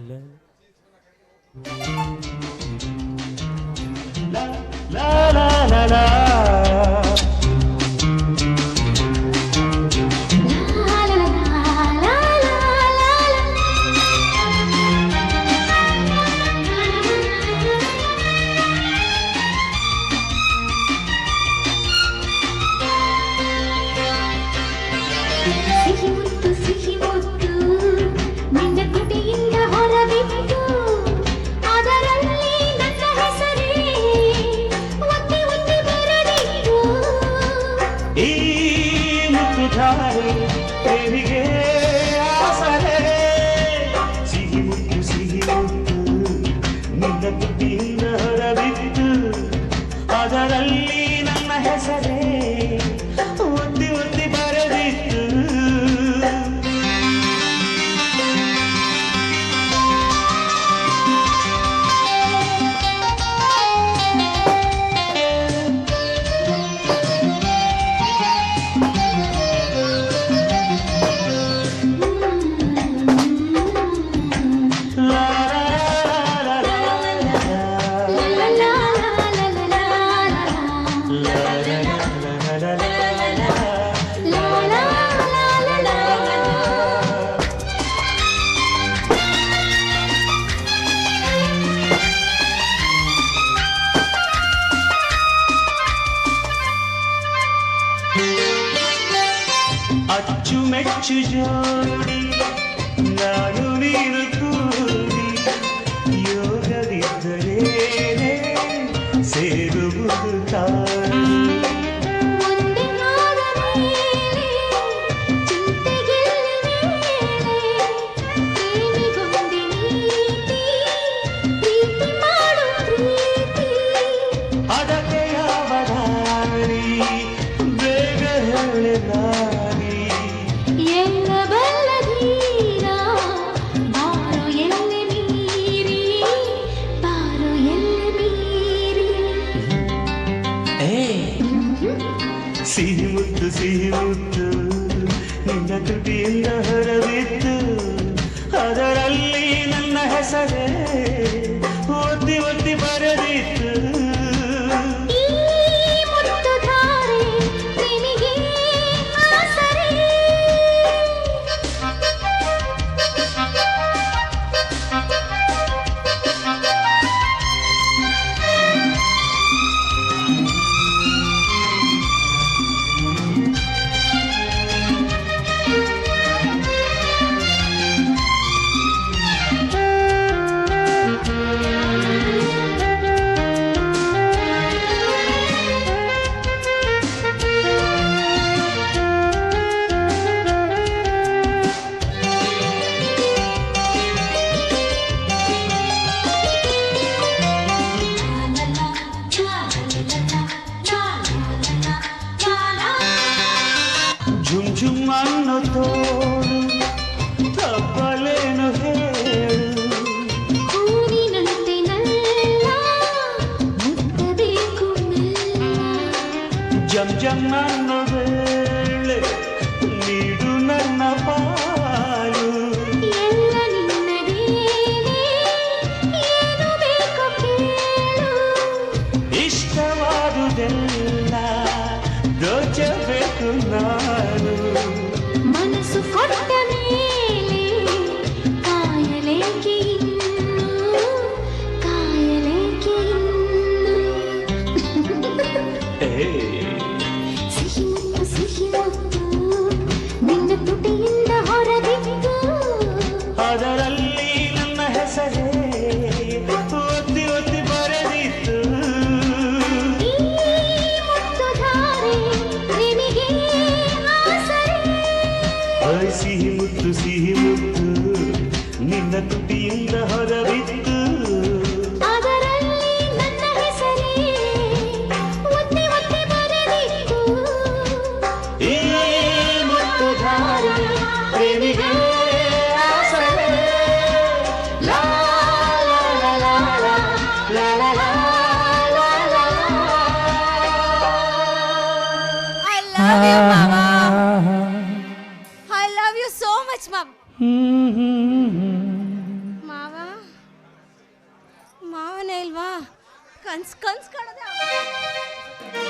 la la la la. ಪ್ರೇಮಿಗೆ ಆಸರೆ ಸಿಹಿ ಮುತ್ತು ನಿನ್ನ ತುಟಿಯಿಂದ ಹೊರಬಿತ್ತು ಅದರಲ್ಲಿ ನನ್ನ ಹೆಸರೇ ಒತ್ತಿ ಒತ್ತಿ ಬರೆದಿತ್ತು ಅಚ್ಚುಮೆಚ್ಚು ಜೋಡಿ ನಾನು ನೀನು ಕೂಡಿ ಯೋಗವಿದ್ದರೇನೆ ಸೇರುವುದು ತಾನು ಅದಕ್ಕೆ ಯಾವ ದಾರಿ ಬೇಗ ಹೇಳಿದ ಸಿಹಿ ಮುತ್ತು ನಿನ್ನ ತುಟಿಯಿಂದ ಹೊರಬಿತ್ತು ಅದರಲ್ಲಿ ನನ್ನ ಹೆಸರೇ ಒತ್ತಿ ಒತ್ತಿ ಬರೆದಿತ್ತು ಝುಮ್ ಝುಮ್ ಅನ್ನೋ ತೋಳು ತಪ್ಪಲೇನು ಹೇಳು ಹೂವಿನಂತೆ ನನ್ನ ಮುತ್ತಬೇಕು ಜಮ್ ಜಮ್ ಅನ್ನೋ ವೇಳೆ ನೀಡು ನನ್ನ ಪಾಲು ಎಲ್ಲ ನಿನ್ನದೇನೆ ಏನು ಬೇಕು ಕೇಳು ಇಷ್ಟವಾದುದೆಲ್ಲ ದೋಚಬೇಕು ನಾನು ಮನಸ್ಸು ಕೊಟ್ಟ ಮೇಲೆ ಕಾಯಲೇಕೆ ಇನ್ನು ಸಿಹಿ ಮುತ್ತು ನಿನ್ನ ತುಟಿಯಿಂದ ಹೊರಬಿತ್ತು ಅದರಲ್ಲಿ ನನ್ನ ಹೆಸರೇ ಒತ್ತಿ ಒತ್ತಿ ಬರೆದಿತ್ತು ಈ ಮುತ್ತುಧಾರೆ ಪ್ರೇಮಿಗೆ ಆಸರೆ ಸಿಹಿ ಮುತ್ತು ನಿನ್ನ ತುಟಿಯಿಂದ ಹೊರಬಿತ್ತು ಅದರಲ್ಲಿ ನನ್ನ ಹೆಸರೇ ಒತ್ತಿ ಒತ್ತಿ ಬರೆದಿತ್ತು ಈ ಮುತ್ತುಧಾರೆ ಪ್ರೇಮಿಗೆ ಆಸರೆ ಅಲ್ವಾ ಕನ್ಸ್ ಕಾಣೋದೇ